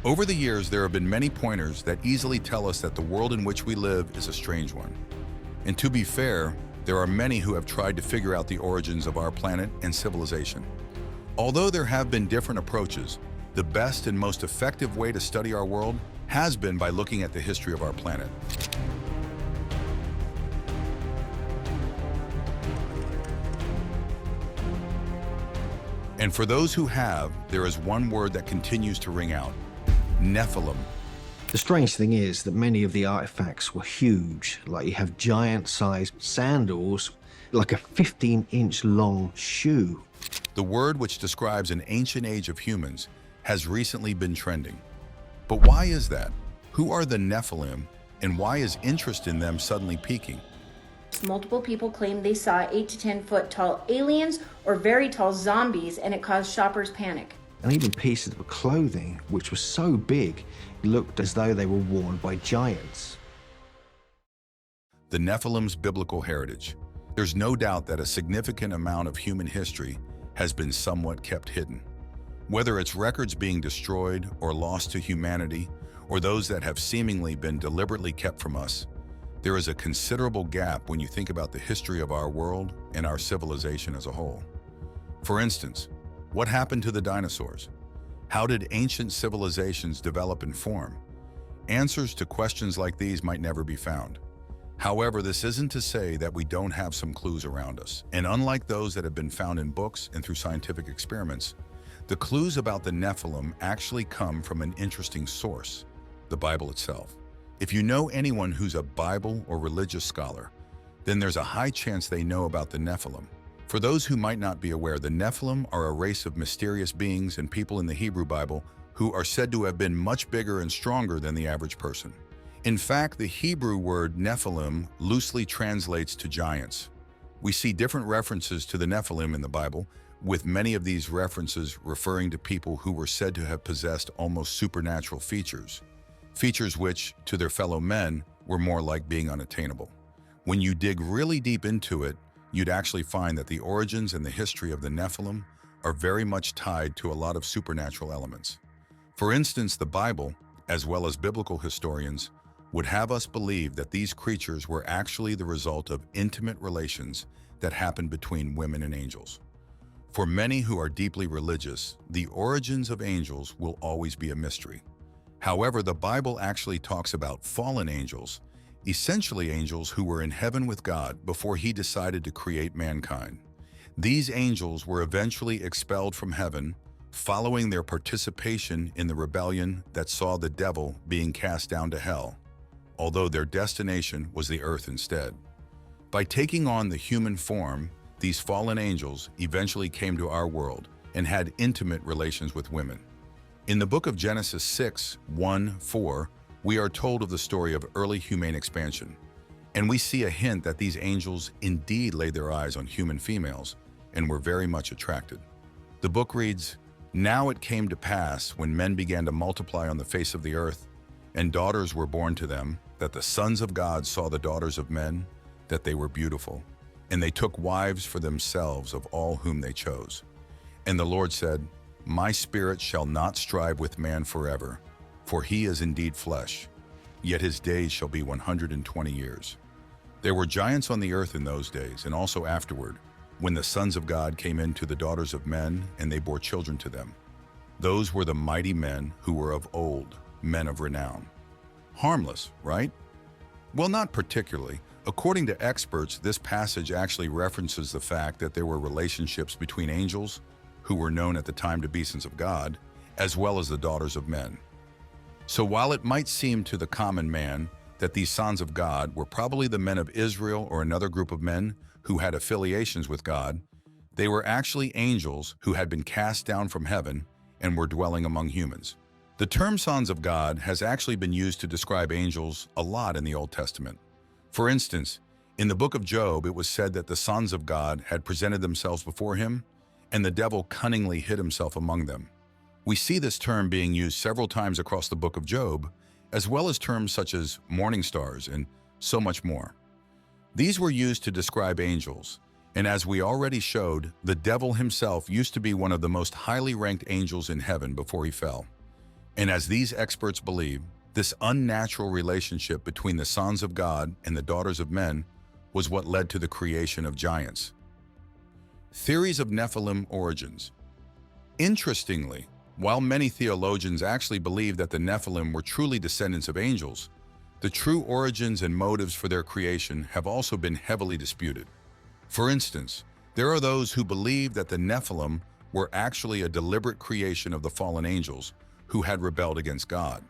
Over the years, there have been many pointers that easily tell us that the world in which we live is a strange one. And to be fair, there are many who have tried to figure out the origins of our planet and civilization. Although there have been different approaches, the best and most effective way to study our world has been by looking at the history of our planet. And for those who have, there is one word that continues to ring out: Nephilim. The strange thing is that many of the artifacts were huge, like you have giant-sized sandals, like a 15-inch long shoe. The word which describes an ancient age of humans has recently been trending. But why is that? Who are the Nephilim, and why is interest in them suddenly peaking? Multiple people claim they saw 8 to 10 foot tall aliens or very tall zombies, and it caused shoppers panic. And even pieces of clothing, which were so big, it looked as though they were worn by giants. The Nephilim's biblical heritage. There's no doubt that a significant amount of human history has been somewhat kept hidden. Whether it's records being destroyed or lost to humanity, or those that have seemingly been deliberately kept from us, there is a considerable gap when you think about the history of our world and our civilization as a whole. For instance, what happened to the dinosaurs? How did ancient civilizations develop and form? Answers to questions like these might never be found. However, this isn't to say that we don't have some clues around us. And unlike those that have been found in books and through scientific experiments, the clues about the Nephilim actually come from an interesting source: the Bible itself. If you know anyone who's a Bible or religious scholar, then there's a high chance they know about the Nephilim. For those who might not be aware, the Nephilim are a race of mysterious beings and people in the Hebrew Bible who are said to have been much bigger and stronger than the average person. In fact, the Hebrew word Nephilim loosely translates to giants. We see different references to the Nephilim in the Bible, with many of these references referring to people who were said to have possessed almost supernatural features which, to their fellow men, were more like being unattainable. When you dig really deep into it, you'd actually find that the origins and the history of the Nephilim are very much tied to a lot of supernatural elements. For instance, the Bible, as well as biblical historians, would have us believe that these creatures were actually the result of intimate relations that happened between women and angels. For many who are deeply religious, the origins of angels will always be a mystery. However, the Bible actually talks about fallen angels, essentially angels who were in heaven with God before He decided to create mankind. These angels were eventually expelled from heaven, following their participation in the rebellion that saw the devil being cast down to hell, although their destination was the earth instead. By taking on the human form, these fallen angels eventually came to our world and had intimate relations with women. In the book of Genesis 6:1-4, we are told of the story of early humane expansion, and we see a hint that these angels indeed laid their eyes on human females and were very much attracted. The book reads, "Now it came to pass, when men began to multiply on the face of the earth, and daughters were born to them, that the sons of God saw the daughters of men, that they were beautiful, and they took wives for themselves of all whom they chose. And the Lord said, My spirit shall not strive with man forever, for he is indeed flesh, yet his days shall be 120 years. There were giants on the earth in those days, and also afterward, when the sons of God came in to the daughters of men, and they bore children to them. Those were the mighty men who were of old, men of renown." Harmless, right? Well, not particularly. According to experts, this passage actually references the fact that there were relationships between angels, who were known at the time to be sons of God, as well as the daughters of men. So while it might seem to the common man that these sons of God were probably the men of Israel or another group of men who had affiliations with God, they were actually angels who had been cast down from heaven and were dwelling among humans. The term sons of God has actually been used to describe angels a lot in the Old Testament. For instance, in the book of Job, it was said that the sons of God had presented themselves before him, and the devil cunningly hid himself among them. We see this term being used several times across the book of Job, as well as terms such as morning stars and so much more. These were used to describe angels, and as we already showed, the devil himself used to be one of the most highly ranked angels in heaven before he fell. And as these experts believe, this unnatural relationship between the sons of God and the daughters of men was what led to the creation of giants. Theories of Nephilim origins. Interestingly, while many theologians actually believe that the Nephilim were truly descendants of angels, the true origins and motives for their creation have also been heavily disputed. For instance, there are those who believe that the Nephilim were actually a deliberate creation of the fallen angels who had rebelled against God.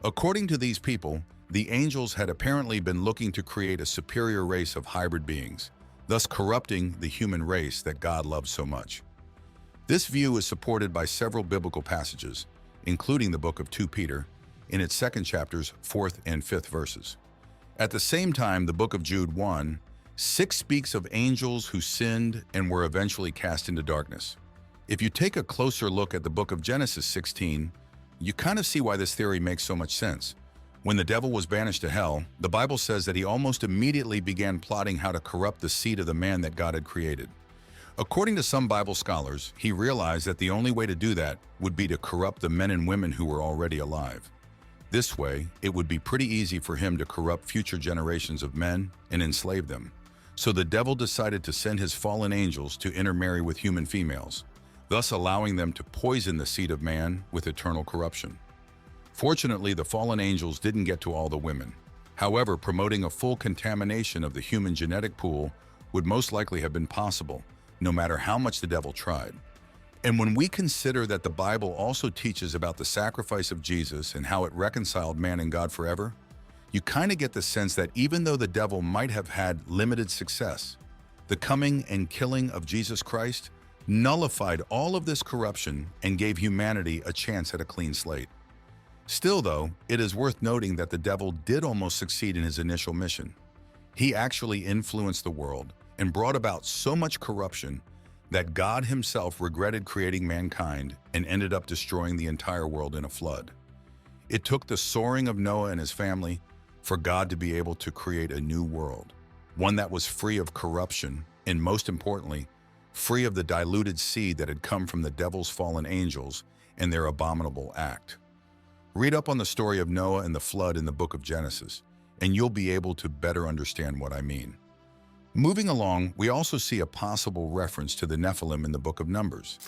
According to these people, the angels had apparently been looking to create a superior race of hybrid beings, thus corrupting the human race that God loves so much. This view is supported by several biblical passages, including the book of 2 Peter, in its 2nd chapters, 4th and 5th verses. At the same time, the book of Jude 1:6 speaks of angels who sinned and were eventually cast into darkness. If you take a closer look at the book of Genesis 16, you kind of see why this theory makes so much sense. When the devil was banished to hell, the Bible says that he almost immediately began plotting how to corrupt the seed of the man that God had created. According to some Bible scholars, he realized that the only way to do that would be to corrupt the men and women who were already alive. This way, it would be pretty easy for him to corrupt future generations of men and enslave them. So the devil decided to send his fallen angels to intermarry with human females, thus allowing them to poison the seed of man with eternal corruption. Fortunately, the fallen angels didn't get to all the women. However, promoting a full contamination of the human genetic pool would most likely have been possible, no matter how much the devil tried. And when we consider that the Bible also teaches about the sacrifice of Jesus and how it reconciled man and God forever, you kind of get the sense that even though the devil might have had limited success, the coming and killing of Jesus Christ nullified all of this corruption and gave humanity a chance at a clean slate. Still, though, it is worth noting that the devil did almost succeed in his initial mission. He actually influenced the world and brought about so much corruption that God himself regretted creating mankind and ended up destroying the entire world in a flood. It took the soaring of Noah and his family for God to be able to create a new world, one that was free of corruption and, most importantly, free of the diluted seed that had come from the devil's fallen angels and their abominable act. Read up on the story of Noah and the flood in the book of Genesis, and you'll be able to better understand what I mean. Moving along, we also see a possible reference to the Nephilim in the book of Numbers.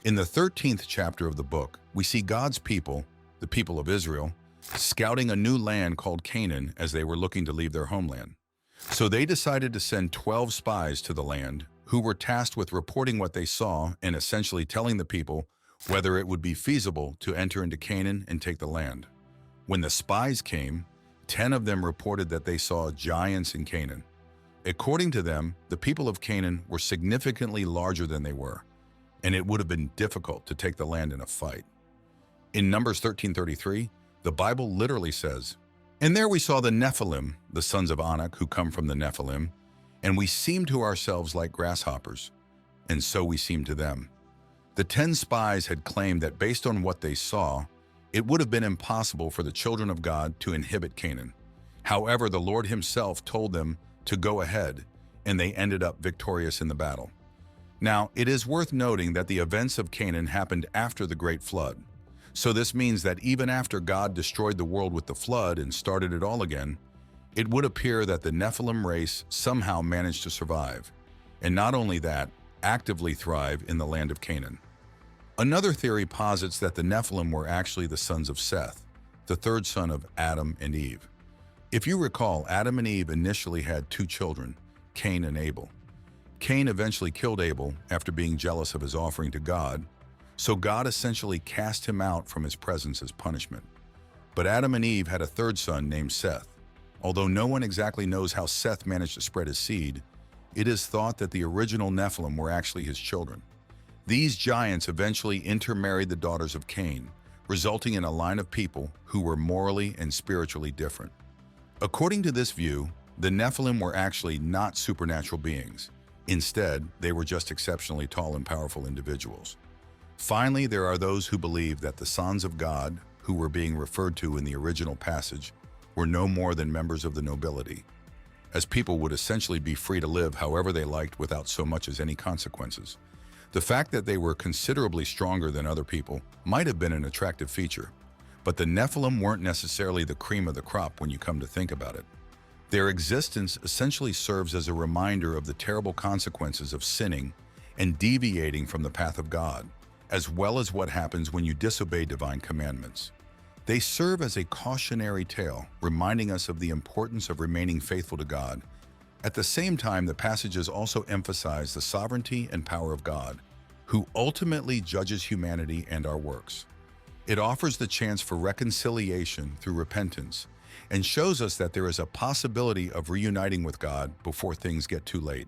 In the 13th chapter of the book, we see God's people, the people of Israel, scouting a new land called Canaan as they were looking to leave their homeland. So they decided to send 12 spies to the land who were tasked with reporting what they saw and essentially telling the people whether it would be feasible to enter into Canaan and take the land. When the spies came, 10 of them reported that they saw giants in Canaan. According to them, the people of Canaan were significantly larger than they were, and it would have been difficult to take the land in a fight. In Numbers 13:33, the Bible literally says, "And there we saw the Nephilim, the sons of Anak, who come from the Nephilim, and we seemed to ourselves like grasshoppers, and so we seemed to them." The 10 spies had claimed that based on what they saw, it would have been impossible for the children of God to inhabit Canaan. However, the Lord himself told them to go ahead, and they ended up victorious in the battle. Now, it is worth noting that the events of Canaan happened after the Great Flood. So this means that even after God destroyed the world with the flood and started it all again, it would appear that the Nephilim race somehow managed to survive, and not only that, actively thrive in the land of Canaan. Another theory posits that the Nephilim were actually the sons of Seth, the third son of Adam and Eve. If you recall, Adam and Eve initially had 2 children, Cain and Abel. Cain eventually killed Abel after being jealous of his offering to God, so God essentially cast him out from his presence as punishment. But Adam and Eve had a third son named Seth. Although no one exactly knows how Seth managed to spread his seed, it is thought that the original Nephilim were actually his children. These giants eventually intermarried the daughters of Cain, resulting in a line of people who were morally and spiritually different. According to this view, the Nephilim were actually not supernatural beings. Instead, they were just exceptionally tall and powerful individuals. Finally, there are those who believe that the sons of God, who were being referred to in the original passage, were no more than members of the nobility, as people would essentially be free to live however they liked without so much as any consequences. The fact that they were considerably stronger than other people might have been an attractive feature, But the Nephilim weren't necessarily the cream of the crop when you come to think about it. Their existence essentially serves as a reminder of the terrible consequences of sinning and deviating from the path of God, as well as what happens when you disobey divine commandments. They serve as a cautionary tale, reminding us of the importance of remaining faithful to God. At the same time, the passages also emphasize the sovereignty and power of God, who ultimately judges humanity and our works. It offers the chance for reconciliation through repentance and shows us that there is a possibility of reuniting with God before things get too late.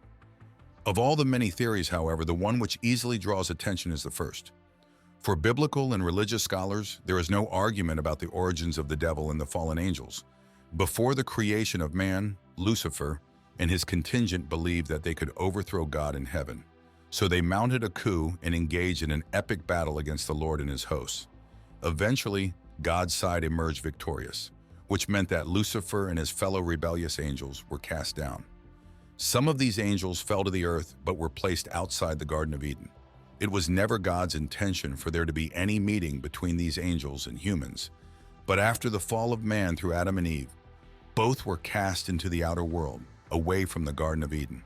Of all the many theories, however, the one which easily draws attention is the first. For biblical and religious scholars, there is no argument about the origins of the devil and the fallen angels. Before the creation of man, Lucifer and his contingent believed that they could overthrow God in heaven. So they mounted a coup and engaged in an epic battle against the Lord and his hosts. Eventually, God's side emerged victorious, which meant that Lucifer and his fellow rebellious angels were cast down. Some of these angels fell to the earth but were placed outside the Garden of Eden. It was never God's intention for there to be any meeting between these angels and humans. But after the fall of man through Adam and Eve, both were cast into the outer world, away from the Garden of Eden.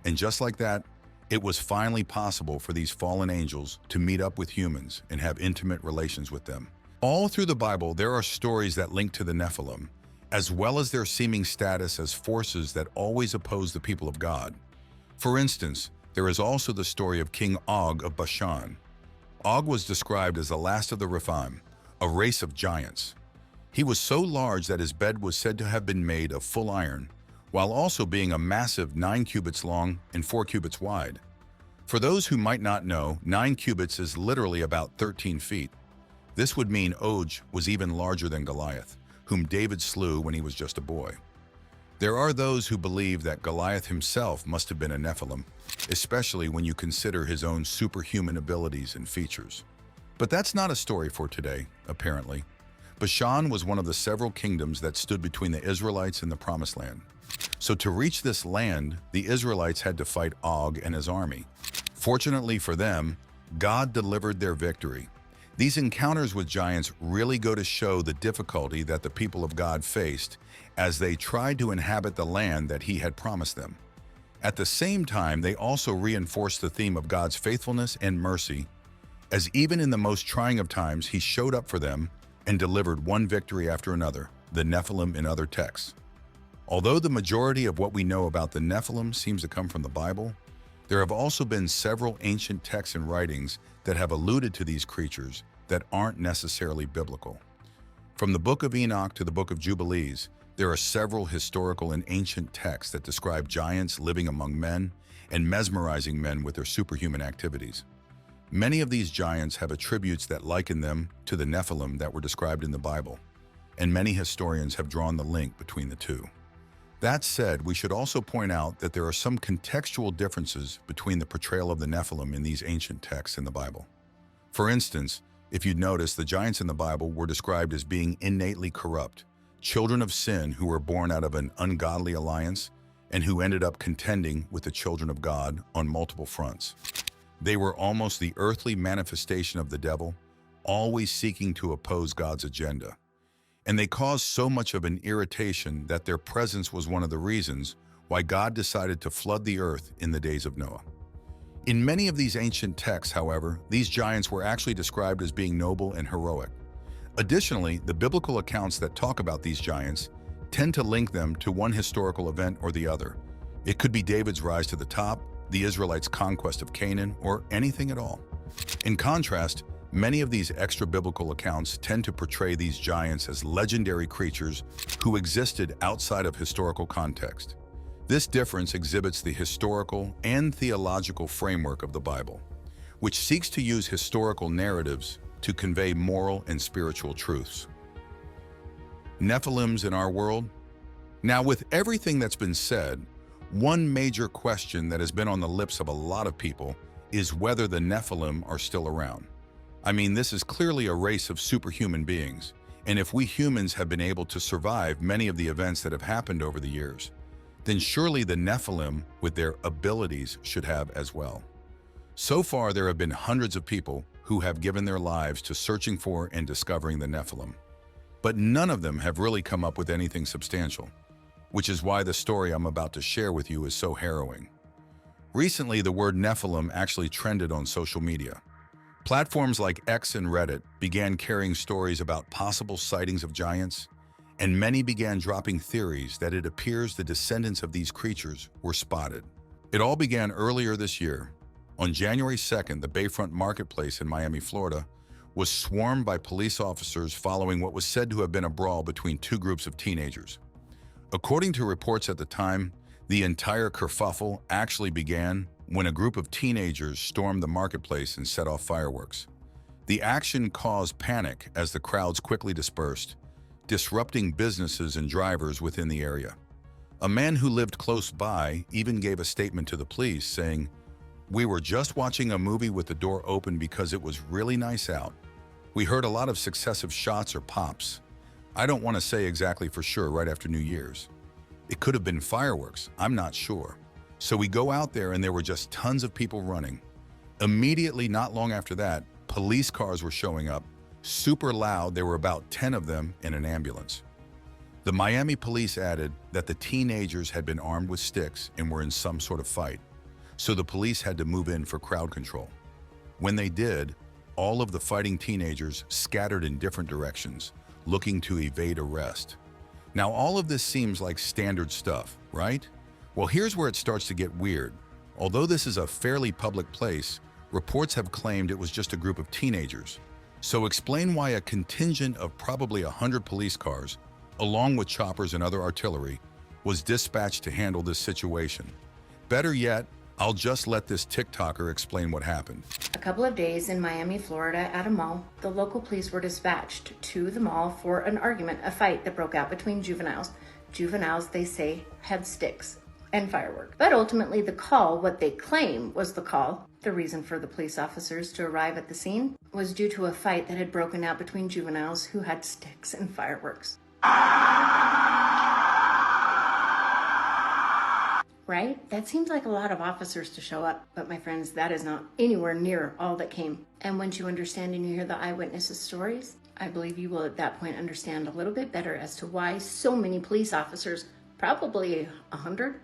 And just like that, it was finally possible for these fallen angels to meet up with humans and have intimate relations with them. All through the Bible, there are stories that link to the Nephilim, as well as their seeming status as forces that always oppose the people of God. For instance, there is also the story of King Og of Bashan. Og was described as the last of the Rephaim, a race of giants. He was so large that his bed was said to have been made of full iron, while also being a massive 9 cubits long and 4 cubits wide. For those who might not know, 9 cubits is literally about 13 feet. This would mean Og was even larger than Goliath, whom David slew when he was just a boy. There are those who believe that Goliath himself must have been a Nephilim, especially when you consider his own superhuman abilities and features. But that's not a story for today, apparently. Bashan was one of the several kingdoms that stood between the Israelites and the Promised Land. So to reach this land, the Israelites had to fight Og and his army. Fortunately for them, God delivered their victory. These encounters with giants really go to show the difficulty that the people of God faced as they tried to inhabit the land that he had promised them. At the same time, they also reinforced the theme of God's faithfulness and mercy, as even in the most trying of times, he showed up for them and delivered one victory after another, the Nephilim in other texts. Although the majority of what we know about the Nephilim seems to come from the Bible, there have also been several ancient texts and writings that have alluded to these creatures that aren't necessarily biblical. From the Book of Enoch to the Book of Jubilees, there are several historical and ancient texts that describe giants living among men and mesmerizing men with their superhuman activities. Many of these giants have attributes that liken them to the Nephilim that were described in the Bible, and many historians have drawn the link between the two. That said, we should also point out that there are some contextual differences between the portrayal of the Nephilim in these ancient texts in the Bible. For instance, if you'd notice, the giants in the Bible were described as being innately corrupt, children of sin who were born out of an ungodly alliance and who ended up contending with the children of God on multiple fronts. They were almost the earthly manifestation of the devil, always seeking to oppose God's agenda. And they caused so much of an irritation that their presence was one of the reasons why God decided to flood the earth in the days of Noah. In many of these ancient texts, however, these giants were actually described as being noble and heroic. Additionally, the biblical accounts that talk about these giants tend to link them to one historical event or the other. It could be David's rise to the top, the Israelites' conquest of Canaan, or anything at all. In contrast, many of these extra-biblical accounts tend to portray these giants as legendary creatures who existed outside of historical context. This difference exhibits the historical and theological framework of the Bible, which seeks to use historical narratives to convey moral and spiritual truths. Nephilims in our world? Now, with everything that's been said, one major question that has been on the lips of a lot of people is whether the Nephilim are still around. I mean, this is clearly a race of superhuman beings, and if we humans have been able to survive many of the events that have happened over the years, then surely the Nephilim, with their abilities, should have as well. So far, there have been hundreds of people who have given their lives to searching for and discovering the Nephilim. but none of them have really come up with anything substantial, which is why the story I'm about to share with you is so harrowing. Recently, the word Nephilim actually trended on social media. Platforms like X and Reddit began carrying stories about possible sightings of giants, and many began dropping theories that it appears the descendants of these creatures were spotted. It all began earlier this year. On January 2nd, the Bayfront Marketplace in Miami, Florida, was swarmed by police officers following what was said to have been a brawl between two groups of teenagers. According to reports at the time, the entire kerfuffle actually began when a group of teenagers stormed the marketplace and set off fireworks. The action caused panic as the crowds quickly dispersed, disrupting businesses and drivers within the area. A man who lived close by even gave a statement to the police saying, "We were just watching a movie with the door open because it was really nice out. We heard a lot of successive shots or pops. I don't want to say exactly for sure right after New Year's. It could have been fireworks, I'm not sure. So we go out there and there were just tons of people running. Immediately, not long after that, police cars were showing up, super loud. There were about 10 of them in an ambulance." The Miami police added that the teenagers had been armed with sticks and were in some sort of fight, so the police had to move in for crowd control. When they did, all of the fighting teenagers scattered in different directions, looking to evade arrest. Now, all of this seems like standard stuff, right? Well, here's where it starts to get weird. Although this is a fairly public place, reports have claimed it was just a group of teenagers. So explain why a contingent of probably 100 police cars, along with choppers and other artillery, was dispatched to handle this situation. Better yet, I'll just let this TikToker explain what happened. A couple of days in Miami, Florida, at a mall, the local police were dispatched to the mall for an argument, a fight that broke out between juveniles. Juveniles, they say, had sticks and fireworks. But ultimately, the call, what they claim was the call, the reason for the police officers to arrive at the scene, was due to a fight that had broken out between juveniles who had sticks and fireworks. Right? That seems like a lot of officers to show up, but my friends, that is not anywhere near all that came. And once you understand and you hear the eyewitnesses' stories, I believe you will at that point understand a little bit better as to why so many police officers, probably 100,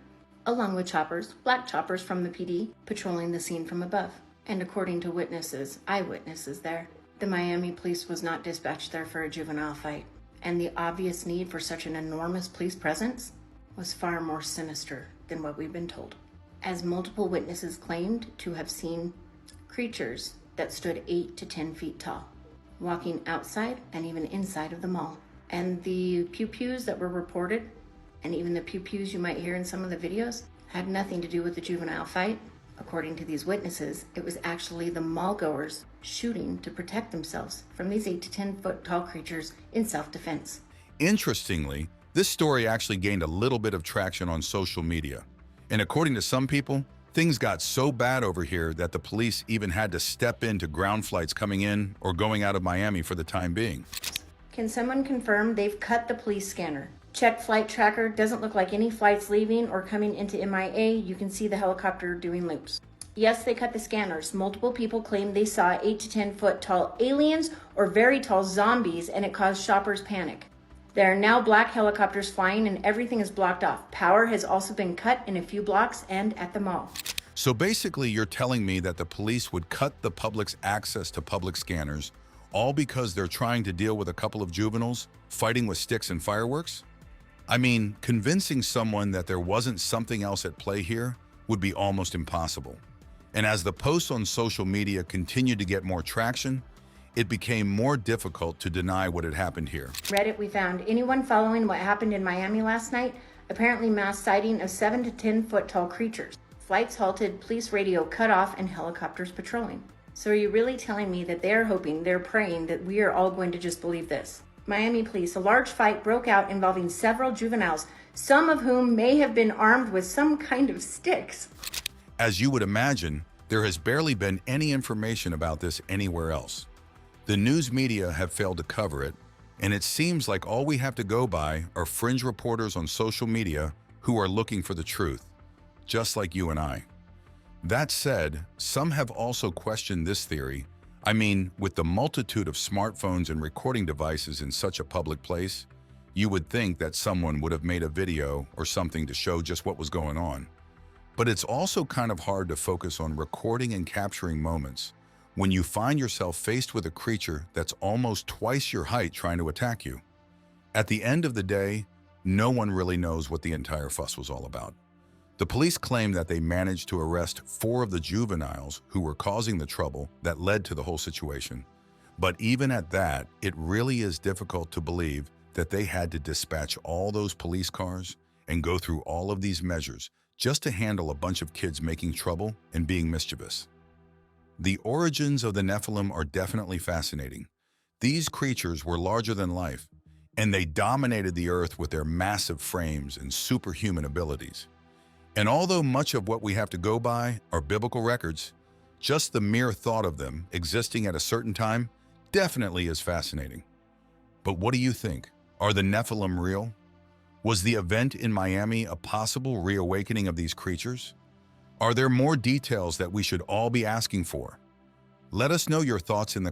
along with choppers, black choppers from the PD, patrolling the scene from above. And according to witnesses, eyewitnesses there, the Miami police was not dispatched there for a juvenile fight. And the obvious need for such an enormous police presence was far more sinister than what we've been told, as multiple witnesses claimed to have seen creatures that stood 8 to 10 feet tall, walking outside and even inside of the mall. And the pew-pews that were reported, and even the pew-pews you might hear in some of the videos, had nothing to do with the juvenile fight. According to these witnesses, it was actually the mall-goers shooting to protect themselves from these 8 to 10 foot tall creatures in self-defense. Interestingly, this story actually gained a little bit of traction on social media. And according to some people, things got so bad over here that the police even had to step into ground flights coming in or going out of Miami for the time being. Can someone confirm they've cut the police scanner? Check flight tracker, doesn't look like any flights leaving or coming into MIA. You can see the helicopter doing loops. Yes, they cut the scanners. Multiple people claim they saw 8 to 10 foot tall aliens or very tall zombies, and it caused shoppers panic. There are now black helicopters flying and everything is blocked off. Power has also been cut in a few blocks and at the mall. So basically, you're telling me that the police would cut the public's access to public scanners, all because they're trying to deal with a couple of juveniles fighting with sticks and fireworks? I mean, convincing someone that there wasn't something else at play here would be almost impossible. And as the posts on social media continued to get more traction, it became more difficult to deny what had happened here. Reddit, we found anyone following what happened in Miami last night, apparently mass sighting of 7 to 10 foot tall creatures. Flights halted, police radio cut off, and helicopters patrolling. So are you really telling me that they're hoping, they're praying that we are all going to just believe this? Miami police, a large fight broke out involving several juveniles, some of whom may have been armed with some kind of sticks. As you would imagine, there has barely been any information about this anywhere else. The news media have failed to cover it, and it seems like all we have to go by are fringe reporters on social media who are looking for the truth, just like you and I. That said, some have also questioned this theory I mean, with the multitude of smartphones and recording devices in such a public place, you would think that someone would have made a video or something to show just what was going on. But it's also kind of hard to focus on recording and capturing moments when you find yourself faced with a creature that's almost twice your height trying to attack you. At the end of the day, no one really knows what the entire fuss was all about. The police claim that they managed to arrest 4 of the juveniles who were causing the trouble that led to the whole situation. But even at that, it really is difficult to believe that they had to dispatch all those police cars and go through all of these measures just to handle a bunch of kids making trouble and being mischievous. The origins of the Nephilim are definitely fascinating. These creatures were larger than life, and they dominated the earth with their massive frames and superhuman abilities. And although much of what we have to go by are biblical records, just the mere thought of them existing at a certain time definitely is fascinating. But what do you think? Are the Nephilim real? Was the event in Miami a possible reawakening of these creatures? Are there more details that we should all be asking for? Let us know your thoughts in the comments.